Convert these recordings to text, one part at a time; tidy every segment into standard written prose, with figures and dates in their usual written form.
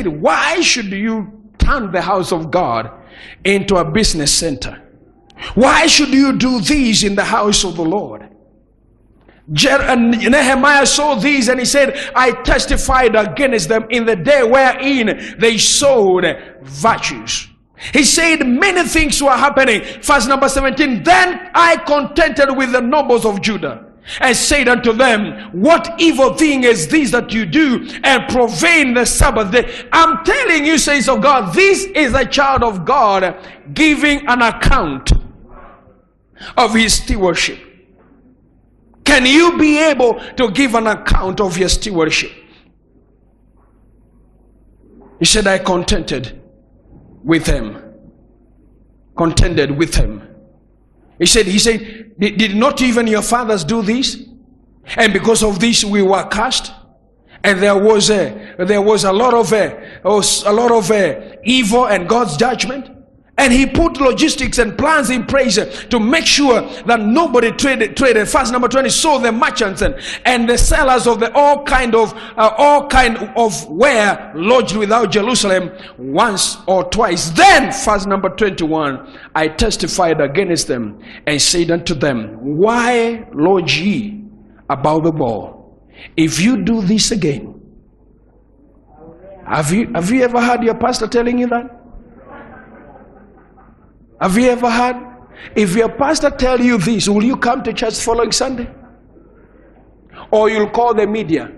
said, why should you turn the house of God into a business center? Why should you do this in the house of the Lord? Nehemiah saw these and he said, I testified against them in the day wherein they sowed virtues. He said many things were happening. Verse number 17, then I contended with the nobles of Judah and said unto them, what evil thing is this that you do and profane the Sabbath day? I'm telling you, saints of God, this is a child of God giving an account of his stewardship. Can you be able to give an account of your stewardship? He said, I contended with him. Contended with him. He said, did not even your fathers do this? And because of this we were cursed. And there was a lot of evil and God's judgment. And he put logistics and plans in place to make sure that nobody traded. Verse number 20. So the merchants and the sellers of the all kind of ware lodged without Jerusalem once or twice. Then, verse number 21, I testified against them and said unto them, why lodge ye about the wall? If you do this again. Have you ever heard your pastor telling you that? Have you ever heard? If your pastor tell you this, will you come to church following Sunday? Or you'll call the media?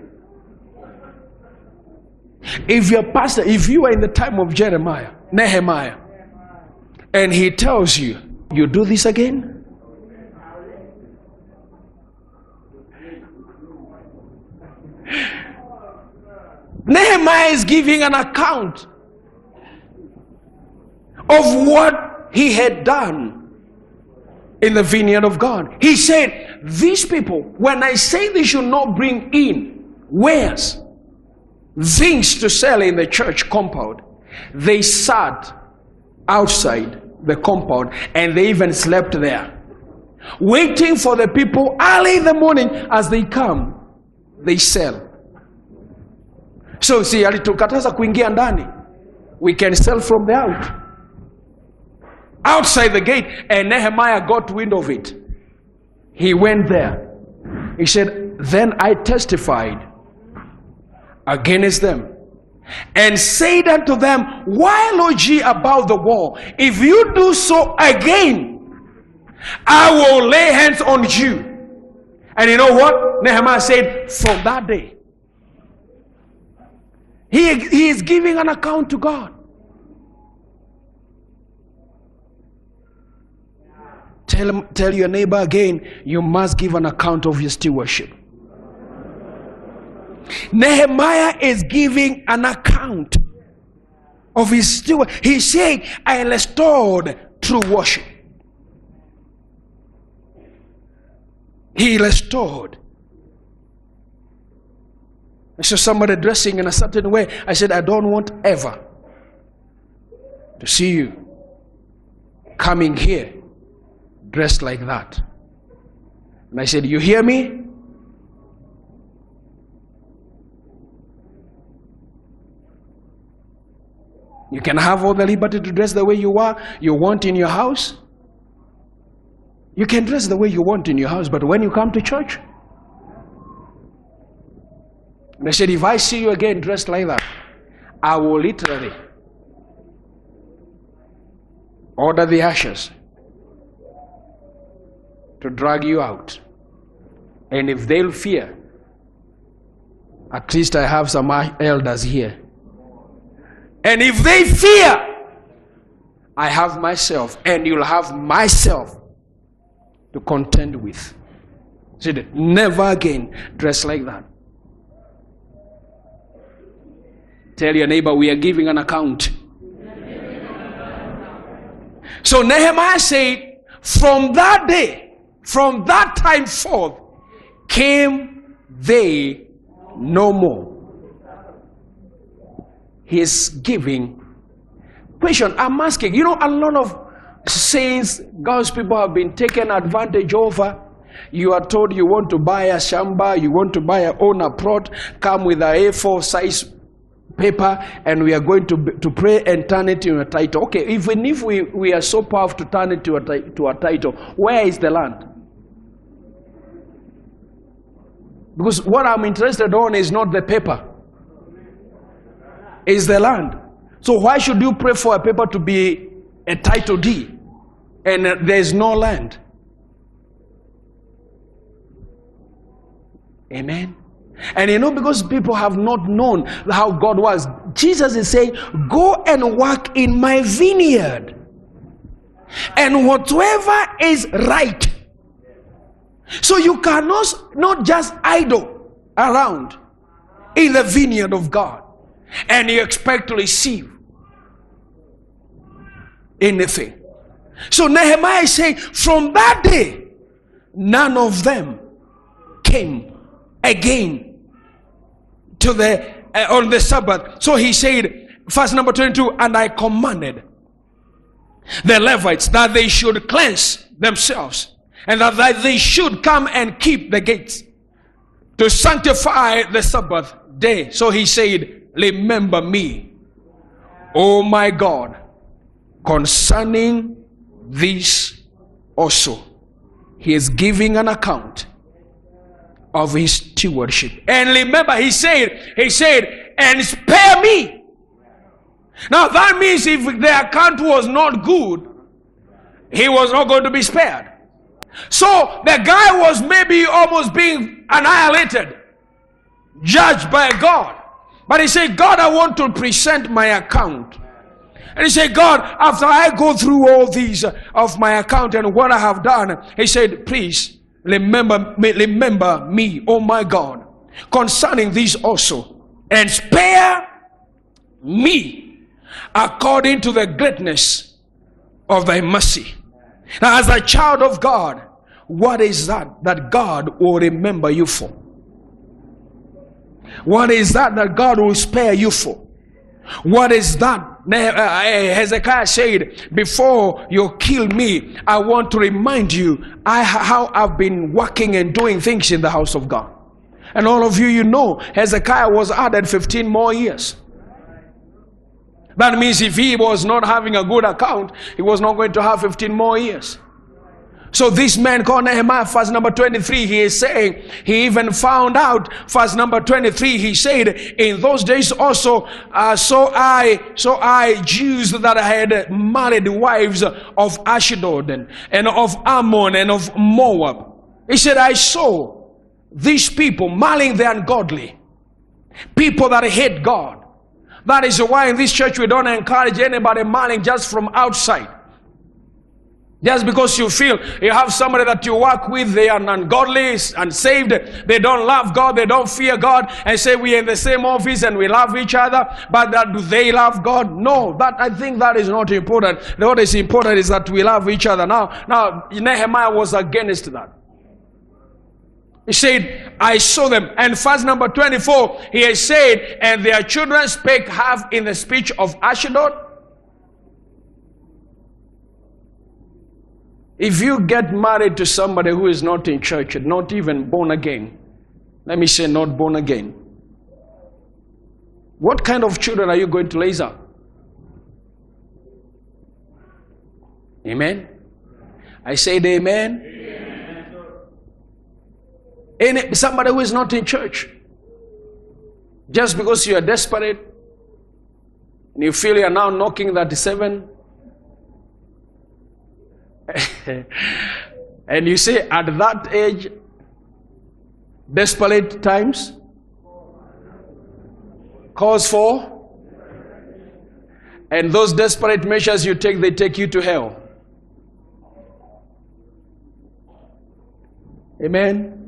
If you are in the time of Nehemiah, and he tells you, you do this again? Nehemiah is giving an account of what he had done in the vineyard of God. He said, these people, when I say they should not bring in wares, things to sell in the church compound, they sat outside the compound and they even slept there, waiting for the people early in the morning. As they come, they sell. So see, alitukataza kuingia ndani, we can sell from the out. Outside the gate, and Nehemiah got wind of it. He went there. He said, then I testified against them and said unto them, why lodge ye about the wall? If you do so again, I will lay hands on you. And you know what? Nehemiah said, from that day, he is giving an account to God. Tell your neighbor again, you must give an account of your stewardship. Nehemiah is giving an account of his steward. He's saying, I restored true worship. He restored. I saw somebody dressing in a certain way. I said, I don't want ever to see you coming here dressed like that. And I said, you hear me? You can have all the liberty to dress the way you want in your house. You can dress the way you want in your house, but when you come to church, and I said, if I see you again dressed like that, I will literally order the ushers to drag you out. And if they'll fear, at least I have some elders here. And if they fear, I have myself, and you'll have myself to contend with. See, never again dress like that. Tell your neighbor, we are giving an account. So Nehemiah said, from that day, from that time forth, came they no more. He is giving. Question, I'm asking, you know, a lot of saints, God's people have been taken advantage over. You are told you want to buy a shamba, you want to buy a own a plot, come with a A4 size paper and we are going to pray and turn it into a title. Okay, even if we are so powerful to turn it to a title, where is the land? Because what I'm interested on is not the paper, it's the land. So why should you pray for a paper to be a title deed and there's no land? Amen. And you know, because people have not known how God was, Jesus is saying, go and work in my vineyard, and whatsoever is right. So you cannot not just idle around in the vineyard of God and you expect to receive anything. So Nehemiah is saying, from that day, none of them came again to the on the Sabbath. So he said, verse number 22, and I commanded the Levites that they should cleanse themselves, and that they should come and keep the gates to sanctify the Sabbath day. So he said, remember me, O my God, concerning this also. He is giving an account of his stewardship. And remember, he said, and spare me. Now that means if the account was not good, he was not going to be spared. So the guy was maybe almost being annihilated, judged by God. But he said, God, I want to present my account. And he said, God, after I go through all these of my account and what I have done, he said, please remember me, oh my God, concerning this also, and spare me according to the greatness of thy mercy. Now, as a child of God, what is that God will remember you for? What is that God will spare you for? What is that? Hezekiah said, before you kill me, I want to remind you how I've been working and doing things in the house of God. And all of you, you know, Hezekiah was added 15 more years. That means if he was not having a good account, he was not going to have 15 more years. So this man called Nehemiah, verse number 23, he is saying, he even found out, verse number 23, he said, in those days also, so I Jews that had married wives of Ashdod and of Ammon and of Moab. He said, I saw these people marrying the ungodly, people that hate God. That is why in this church we don't encourage anybody marrying just from outside. Just because you feel you have somebody that you work with, they are ungodly, unsaved, they don't love God, they don't fear God, and say we are in the same office and we love each other, but do they love God? No, I think that is not important. What is important is that we love each other. Now Nehemiah was against that. He said, I saw them. And verse number 24, he has said, and their children spake half in the speech of Ashdod. If you get married to somebody who is not in church, not even born again, let me say not born again, what kind of children are you going to raise up? Amen? I said amen. Somebody who is not in church, just because you are desperate and you feel you are now knocking 37, and you say at that age, desperate times calls for, and those desperate measures you take, they take you to hell. Amen.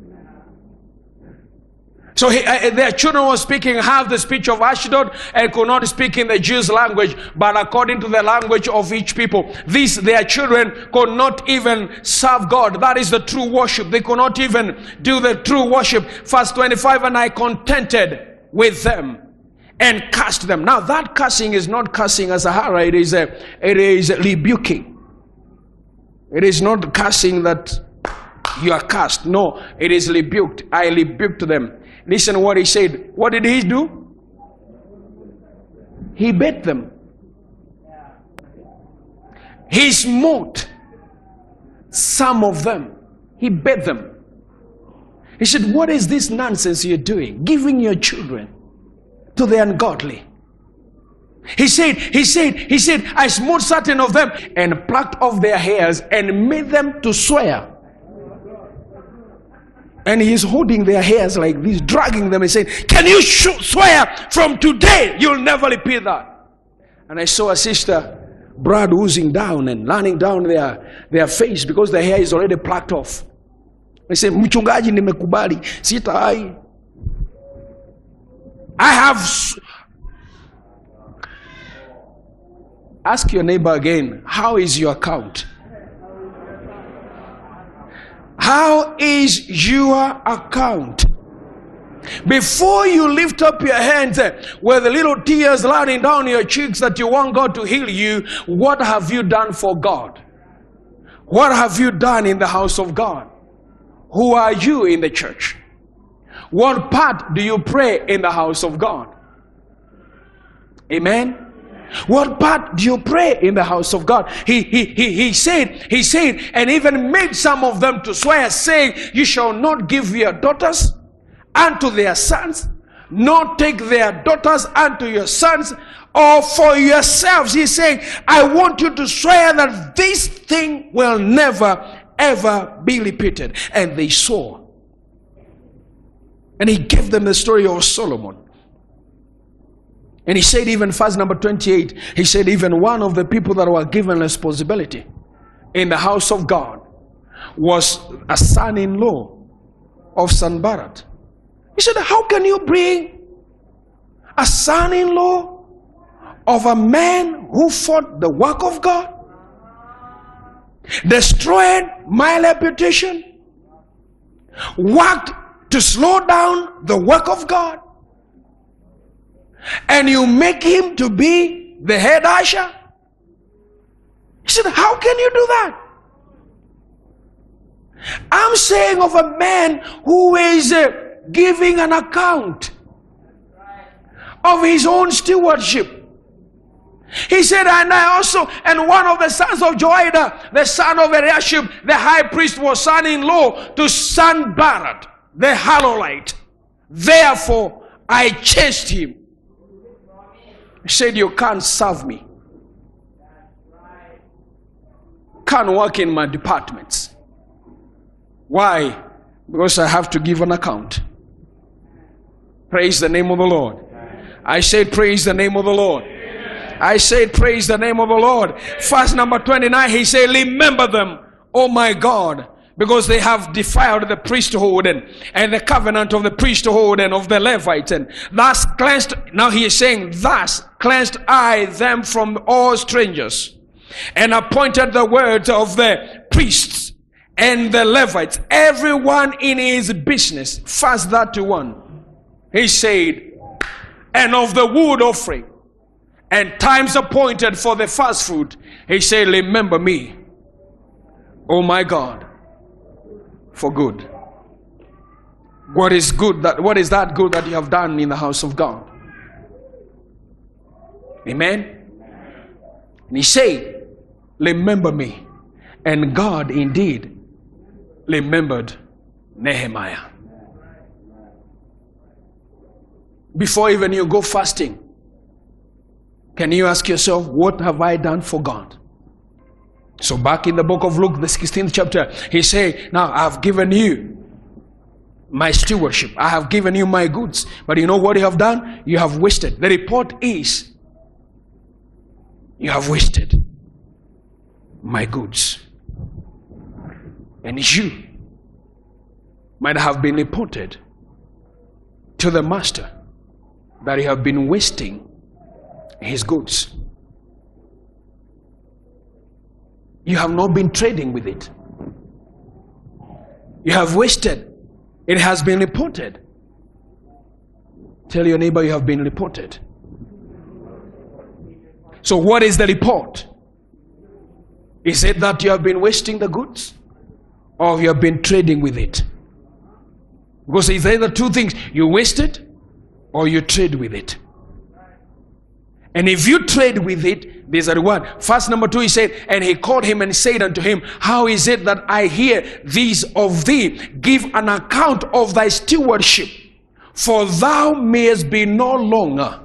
So their children were speaking half the speech of Ashdod and could not speak in the Jews' language, but according to the language of each people. Their children could not even serve God. That is the true worship. They could not even do the true worship. Verse 25, and I contented with them and cursed them. Now that cursing is not cursing as a hara. It is rebuking. It is not cursing that you are cursed. No, it is rebuked. I rebuked them. Listen what he said. What did he do? He beat them. He smote some of them. He beat them. He said, what is this nonsense you're doing? Giving your children to the ungodly. He said, I smote certain of them and plucked off their hairs and made them to swear. And he's holding their hairs like this, dragging them and saying, can you swear from today you'll never repeat that? And I saw a sister, blood oozing down and running down their face because the hair is already plucked off. I said, mchungaji nimekubali, sitaai. I have... Ask your neighbor again, how is your account? How is your account? Before you lift up your hands with the little tears running down your cheeks that you want God to heal you, what have you done for God? What have you done in the house of God? Who are you in the church? What part do you pray in the house of God? Amen? What part do you pray in the house of God? He said, and even made some of them to swear, saying, you shall not give your daughters unto their sons, nor take their daughters unto your sons, or for yourselves. He's saying, I want you to swear that this thing will never, ever be repeated. And they swore. And he gave them the story of Solomon. And he said, even verse number 28, he said, even one of the people that were given responsibility in the house of God was a son-in-law of Sanballat. He said, how can you bring a son-in-law of a man who fought the work of God, destroyed my reputation, worked to slow down the work of God, and you make him to be the head usher? He said, how can you do that? I'm saying of a man who is giving an account of his own stewardship. He said, and one of the sons of Joiada, the son of Eliashib, the high priest, was son-in-law to Sanballat, the Harlolite. Therefore, I chased him. He said, you can't serve me. Can't work in my departments. Why? Because I have to give an account. Praise the name of the Lord. I said, praise the name of the Lord. I said, praise the name of the Lord. Verse number 29, he said, remember them, oh my God, because they have defiled the priesthood and the covenant of the priesthood and of the Levites, and thus cleansed. Now he is saying, thus cleansed I them from all strangers, and appointed the words of the priests and the Levites, everyone in his business. Verse 31, he said, and of the wood offering and times appointed for the first fruit, he said, remember me, oh my God, for good. What is good? What is that good that you have done in the house of God? Amen. And he said, remember me. And God indeed remembered Nehemiah. Before even you go fasting, can you ask yourself, what have I done for God? So back in the book of Luke, the 16th chapter, he said, now I have given you my stewardship. I have given you my goods. But you know what you have done? You have wasted. The report is, you have wasted my goods. And you might have been reported to the master that you have been wasting his goods. You have not been trading with it. You have wasted. It has been reported. Tell your neighbor you have been reported. So what is the report? Is it that you have been wasting the goods, or you have been trading with it? Because it's either two things. You waste it or you trade with it. And if you trade with it, there's a reward. Verse number 2, he said, and he called him and said unto him, how is it that I hear this of thee? Give an account of thy stewardship, for thou mayest be no longer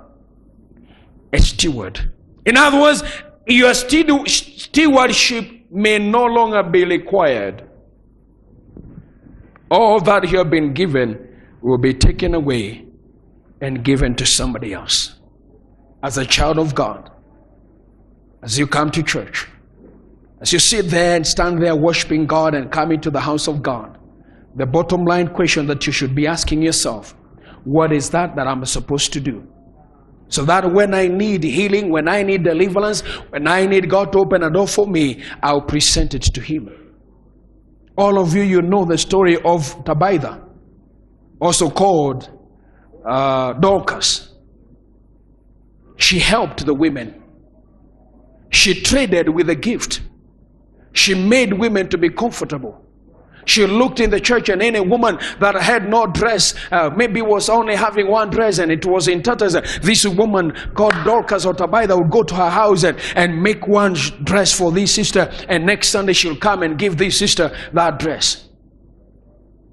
a steward. In other words, your stewardship may no longer be required. All that you have been given will be taken away and given to somebody else. As a child of God, as you come to church, as you sit there and stand there worshiping God and come into the house of God, the bottom line question that you should be asking yourself, what is that I'm supposed to do? So that when I need healing, when I need deliverance, when I need God to open a door for me, I'll present it to Him. All of you know the story of Tabitha, also called Dorcas. She helped the women. She traded with a gift. She made women to be comfortable. She looked in the church, and any woman that had no dress, maybe was only having one dress and it was in tatters, this woman called Dorcas or Tabitha would go to her house and make one dress for this sister, and next Sunday she'll come and give this sister that dress.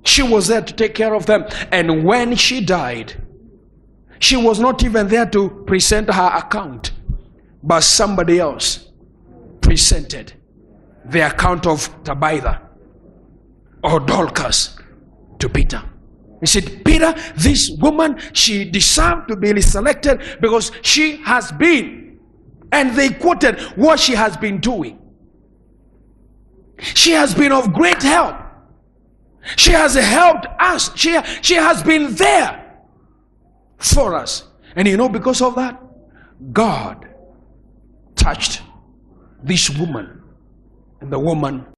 She was there to take care of them. And when she died, she was not even there to present her account, but somebody else presented the account of Tabitha or Dorcas to Peter. He said, Peter, this woman, she deserved to be selected because she has been, and they quoted what she has been doing. She has been of great help. She has helped us. She has been there for us. And because of that, God touched this woman, and the woman